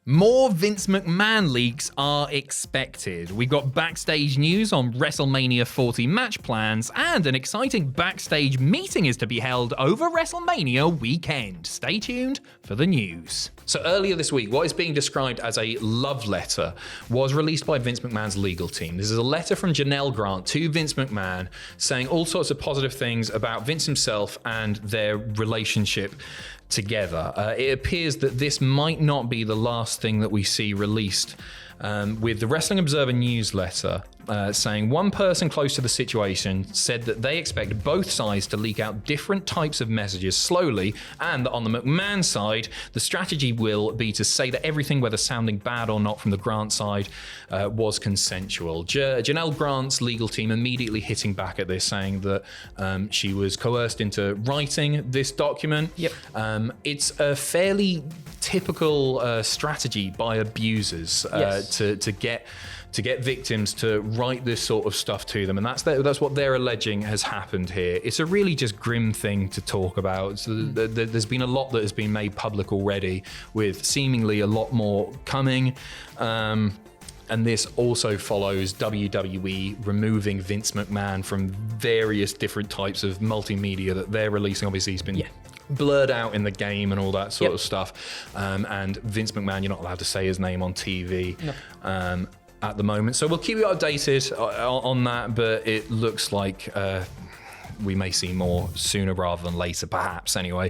More Vince McMahon leaks are expected. We've got backstage news on WrestleMania 40 match plans, and an exciting backstage meeting is to be held over WrestleMania weekend. Stay tuned for the news. So earlier this week, what is being described as a love letter was released by Vince McMahon's legal team. This is a letter from Janelle Grant to Vince McMahon saying all sorts of positive things about Vince himself and their relationship together. It appears that this might not be the last thing that we see released, with the Wrestling Observer newsletter saying one person close to the situation said that they expect both sides to leak out different types of messages slowly, and that on the McMahon side, the strategy will be to say that everything, whether sounding bad or not from the Grant side, was consensual. Janelle Grant's legal team immediately hitting back at this, saying that she was coerced into writing this document. Yep. It's a fairly typical strategy by abusers to get victims to write this sort of stuff to them, and that's what they're alleging has happened here. It's a really just grim thing to talk about. So there's been a lot that has been made public already, with seemingly a lot more coming. And this also follows WWE removing Vince McMahon from various different types of multimedia that they're releasing. Obviously, he's been blurred out in the game and all that sort of stuff. And Vince McMahon, you're not allowed to say his name on TV. No. At the moment. So we'll keep you updated on that, but it looks like we may see more sooner rather than later, perhaps, anyway.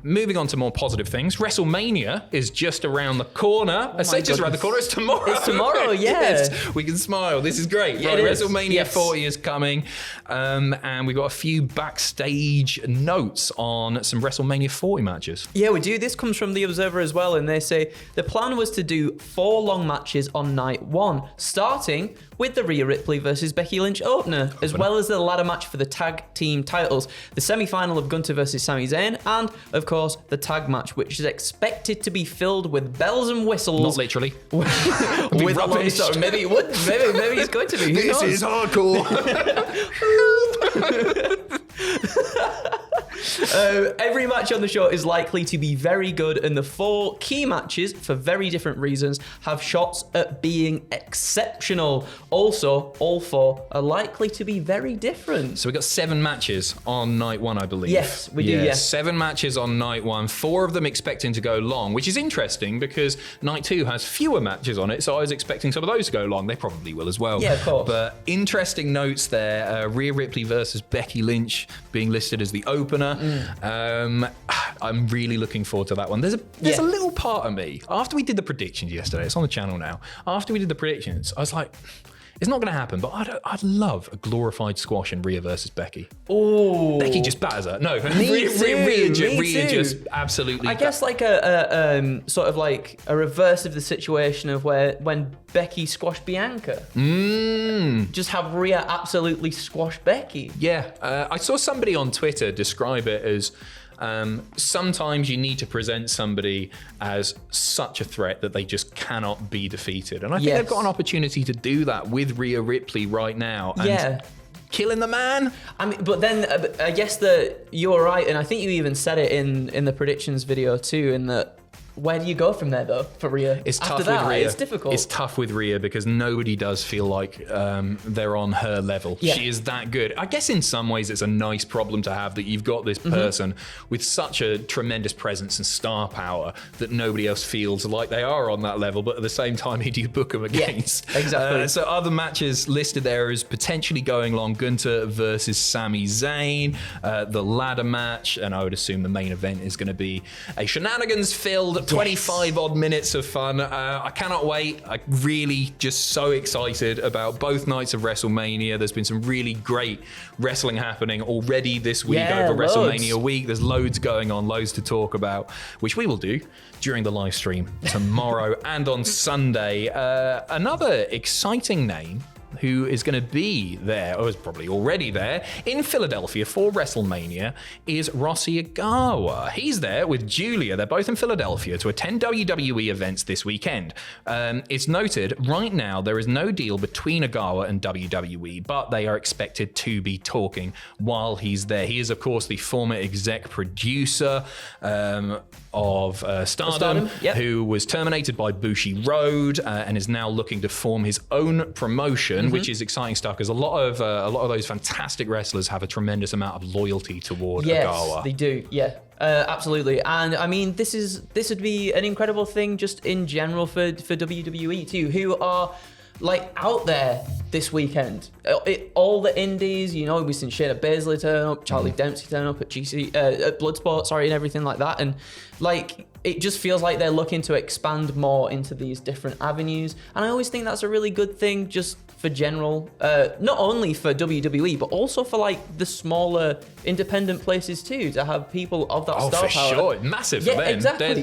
Moving on to more positive things. WrestleMania is just around the corner. I say just around the corner, it's tomorrow. It's tomorrow, Yes, we can smile. This is great. Right, WrestleMania 40 is coming. And we've got a few backstage notes on some WrestleMania 40 matches. Yeah, we do. This comes from The Observer as well, and they say the plan was to do 4 long matches on night 1, starting with the Rhea Ripley versus Becky Lynch opener, as well as the ladder match for the tag team titles, the semi-final of Gunther versus Sami Zayn, and of course the tag match, which is expected to be filled with bells and whistles. Not literally. With a long story. Maybe it would. Maybe it's going to be. This is hardcore. Every match on the show is likely to be very good, and the 4 key matches, for very different reasons, have shots at being exceptional. Also, all 4 are likely to be very different. So we got 7 matches on night 1, I believe. Yes, we do, yes. 7 matches on night 1, 4 of them expecting to go long, which is interesting because night 2 has fewer matches on it, so I was expecting some of those to go long. They probably will as well. Yeah, of course. But interesting notes there. Rhea Ripley versus Becky Lynch being listed as the opener. I'm really looking forward to that one. There's a little part of me, after we did the predictions yesterday, it's on the channel now, after we did the predictions, I was like, it's not going to happen, but I'd love a glorified squash in Rhea versus Becky. Oh, Becky just batters her. No, Rhea just absolutely. I guess like a sort of like a reverse of the situation of when Becky squashed Bianca. Just have Rhea absolutely squash Becky. Yeah, I saw somebody on Twitter describe it as sometimes you need to present somebody as such a threat that they just cannot be defeated. And I think they've got an opportunity to do that with Rhea Ripley right now. And killing the man. I mean, but then I guess that you're right, and I think you even said it in the predictions video too, in that where do you go from there though for Rhea? It's After tough that, with Rhea. It's difficult. It's tough with Rhea because nobody does feel like they're on her level. Yeah. She is that good. I guess in some ways it's a nice problem to have that you've got this person with such a tremendous presence and star power that nobody else feels like they are on that level, but at the same time, who do you book them against? Yeah, exactly. So other matches listed there is potentially going long: Gunther versus Sami Zayn, the ladder match, and I would assume the main event is going to be a shenanigans-filled 25 odd minutes of fun. I cannot wait. I'm really just so excited about both nights of WrestleMania. There's been some really great wrestling happening already this week over loads. WrestleMania week. There's loads going on, loads to talk about, which we will do during the live stream tomorrow and on Sunday. Another exciting name who is going to be there, or is probably already there, in Philadelphia for WrestleMania, is Rossy Agarwa. He's there with Julia. They're both in Philadelphia to attend WWE events this weekend. It's noted right now there is no deal between Agarwa and WWE, but they are expected to be talking while he's there. He is, of course, the former exec producer of Stardom, who was terminated by Bushi Road and is now looking to form his own promotion, which is exciting stuff because a lot of those fantastic wrestlers have a tremendous amount of loyalty toward Agarwa. Yes, they do. Yeah. Absolutely, and I mean, this would be an incredible thing just in general for WWE too, who are like out there this weekend. All the indies, you know, we've seen Shayna Baszler turn up, Charlie Dempsey turn up at Bloodsport, and everything like that, and like it just feels like they're looking to expand more into these different avenues, and I always think that's a really good thing just for general, not only for WWE, but also for like the smaller independent places too, to have people of that star power. Oh, for sure. Massive for them. Exactly,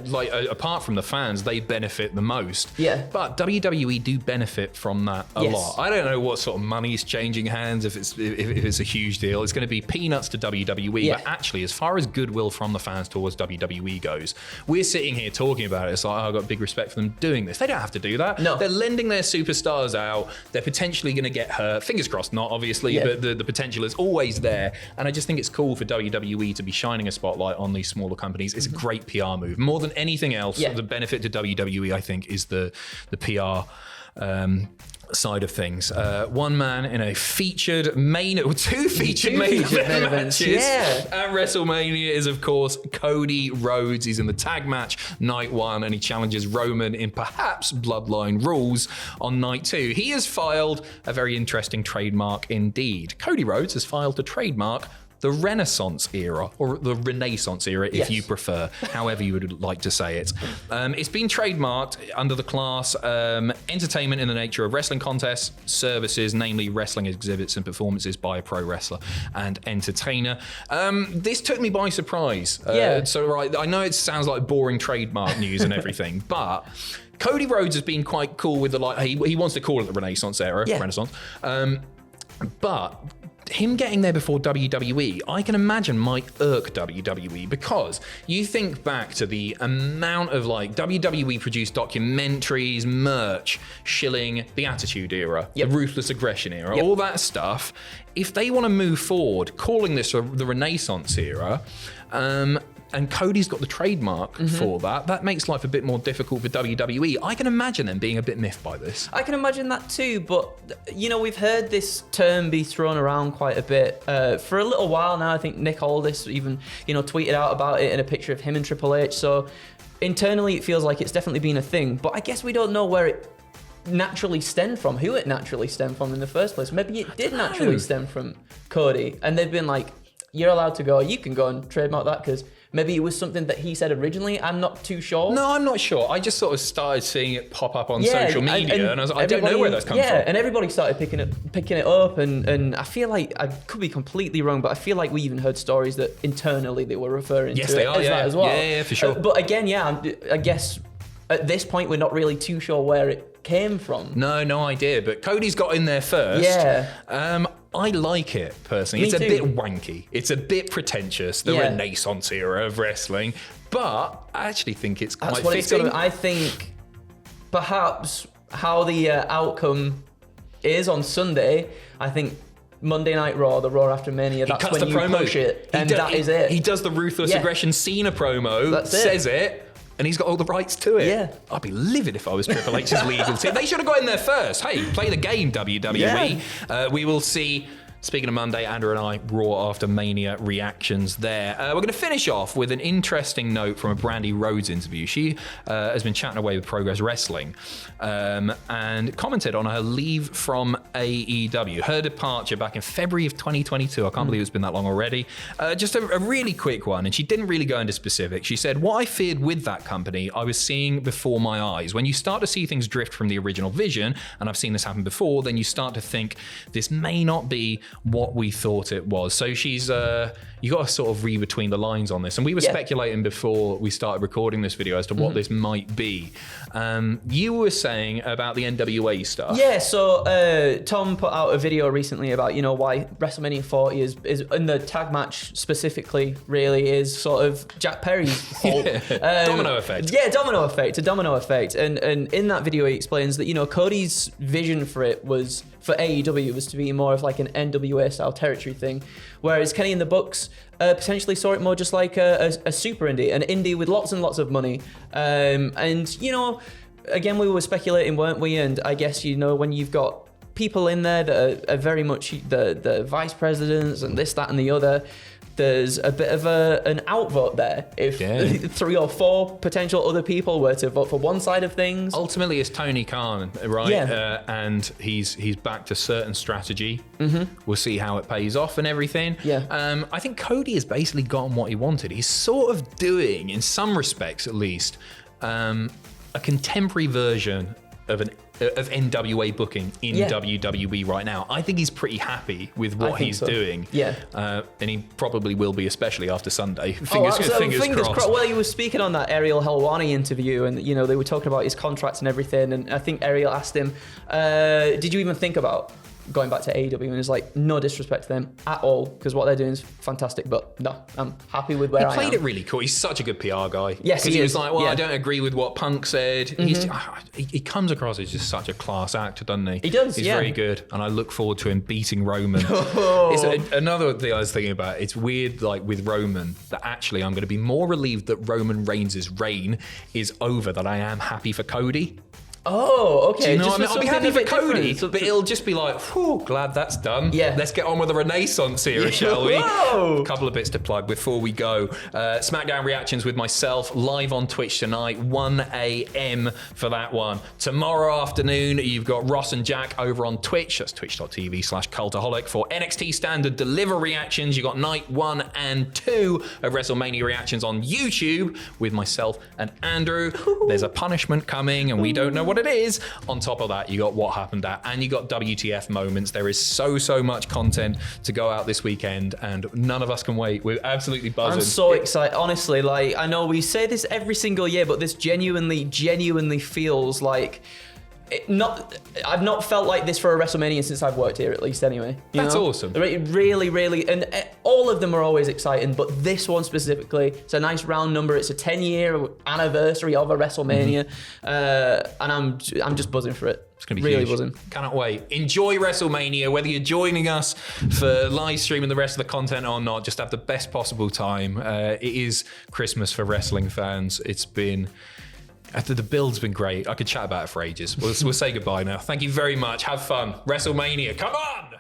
like, apart from the fans, they benefit the most. Yeah. But WWE do benefit from that a lot. I don't know what sort of money is changing hands, if it's a huge deal. It's going to be peanuts to WWE, but actually, as far as goodwill from the fans towards WWE goes, we're sitting here talking about it. It's like, I've got big respect for them doing this. They don't have to do that. No. They're lending their superstars out. They're potentially going to get hurt. Fingers crossed not, obviously, but the potential is always there. And I just think it's cool for WWE to be shining a spotlight on these smaller companies. It's a great PR move. More than anything else, the benefit to WWE, I think, is the PR side of things. One man in a two featured main events at WrestleMania is, of course, Cody Rhodes. He's in the tag match night 1 and he challenges Roman in perhaps bloodline rules on night 2. He has filed a very interesting trademark indeed. Cody Rhodes has filed a trademark the Renaissance era, or the Renaissance era, if you prefer, however you would like to say it. It's been trademarked under the class entertainment in the nature of wrestling contests, services, namely wrestling exhibits and performances by a pro wrestler and entertainer. This took me by surprise. So I know it sounds like boring trademark news and everything, but Cody Rhodes has been quite cool with he wants to call it the Renaissance era, Renaissance. But him getting there before WWE, I can imagine might irk WWE, because you think back to the amount of like WWE produced documentaries, merch, shilling the Attitude Era, the Ruthless Aggression Era, all that stuff. If they want to move forward, calling this the Renaissance Era, and Cody's got the trademark for that. That makes life a bit more difficult for WWE. I can imagine them being a bit miffed by this. I can imagine that too, but you know, we've heard this term be thrown around quite a bit for a little while now. I think Nick Aldis even, tweeted out about it in a picture of him and Triple H. So internally, it feels like it's definitely been a thing, but I guess we don't know where it naturally stemmed from, who it naturally stemmed from in the first place. Maybe it did naturally stem from Cody, and they've been like, you're allowed to go, you can go and trademark that, because maybe it was something that he said originally. I'm not too sure. No, I'm not sure. I just sort of started seeing it pop up on social media, and I was like, I don't know where that's come from. Yeah, and everybody started picking it up, and I feel like, I could be completely wrong, but I feel like we even heard stories that internally they were referring to it as well. Yeah, for sure. But again, I guess at this point we're not really too sure where it came from. No idea. But Cody's got in there first. Yeah. I like it personally. It's a bit wanky. It's a bit pretentious, the Renaissance era of wrestling. But I actually think it's quite fitting. I think perhaps how the outcome is on Sunday, I think Monday Night Raw, the Raw after Mania, that's when you push it, and that is it. He does the Ruthless Aggression Cena promo, says it, and he's got all the rights to it. Yeah. I'd be livid if I was Triple H's legal team. They should have got in there first. Hey, play the game, WWE. Yeah. We will see. Speaking of Monday, Andrew and I, Raw After Mania reactions there. We're going to finish off with an interesting note from a Brandi Rhodes interview. She has been chatting away with Progress Wrestling and commented on her leave from AEW, her departure back in February of 2022. I can't believe it's been that long already. Just a really quick one, and she didn't really go into specifics. She said, what I feared with that company, I was seeing before my eyes. When you start to see things drift from the original vision, and I've seen this happen before, then you start to think this may not be what we thought it was. So she's you got to sort of read between the lines on this, and we were speculating before we started recording this video as to what this might be. You were saying about the NWA stuff. Yeah, so Tom put out a video recently about, why WrestleMania 40 is in the tag match specifically really is sort of Jack Perry's fault. Domino effect. Yeah, domino effect, a domino effect. And in that video he explains that, Cody's vision for it was, for AEW, was to be more of like an NWA style territory thing. Whereas Kenny and the Bucks potentially saw it more just like a super indie, an indie with lots and lots of money. And, again, we were speculating, weren't we? And I guess, when you've got people in there that are very much the vice presidents and this, that, and the other, there's a bit of an outvote there if 3 or 4 potential other people were to vote for one side of things. Ultimately, it's Tony Khan, right? Yeah. And he's backed a certain strategy. We'll see how it pays off and everything. Yeah. I think Cody has basically gotten what he wanted. He's sort of doing, in some respects at least, a contemporary version of NWA booking in WWE right now. I think he's pretty happy with what he's doing. Yeah. And he probably will be, especially after Sunday. Fingers crossed. Well, he was speaking on that Ariel Helwani interview, and they were talking about his contracts and everything. And I think Ariel asked him, "Did you even think about going back to AEW?" And it's like, no disrespect to them at all, because what they're doing is fantastic, but no, I'm happy with where I am. He played it really cool. He's such a good PR guy. Yes, he was like, well, yeah. I don't agree with what Punk said. He comes across as just such a class actor, doesn't he? He does, He's yeah. very good, and I look forward to him beating Roman. It's another thing I was thinking about. It's weird, like with Roman, that actually I'm going to be more relieved that Roman Reigns' reign is over than I am happy for Cody. Oh, okay. Do you know Just what I mean? I'll be happy for Cody, different. but it'll just be like, whew, glad that's done. Yeah. Let's get on with the Renaissance era, shall we? Whoa. A couple of bits to plug before we go. SmackDown reactions with myself live on Twitch tonight, 1 a.m. for that one. Tomorrow afternoon, you've got Ross and Jack over on Twitch. That's twitch.tv/Cultaholic for NXT Standard Deliver reactions. You've got night 1 and 2 of WrestleMania reactions on YouTube with myself and Andrew. There's a punishment coming, and we don't know what it is. On top of that, you got What Happened At, and you got WTF moments. There is so much content to go out this weekend, and none of us can wait. We're absolutely buzzing. I'm so excited. Honestly, like, I know we say this every single year, but this genuinely feels like I've not felt like this for a WrestleMania since I've worked here, at least anyway. That's awesome. Really, and all of them are always exciting, but this one specifically, it's a nice round number. It's a 10-year anniversary of a WrestleMania, and I'm just buzzing for it. It's going to be really huge. buzzing. Cannot wait. Enjoy WrestleMania, whether you're joining us for live streaming the rest of the content or not. Just have the best possible time. It is Christmas for wrestling fans. It's been... After the build's been great. I could chat about it for ages. We'll say goodbye now. Thank you very much. Have fun. WrestleMania. Come on!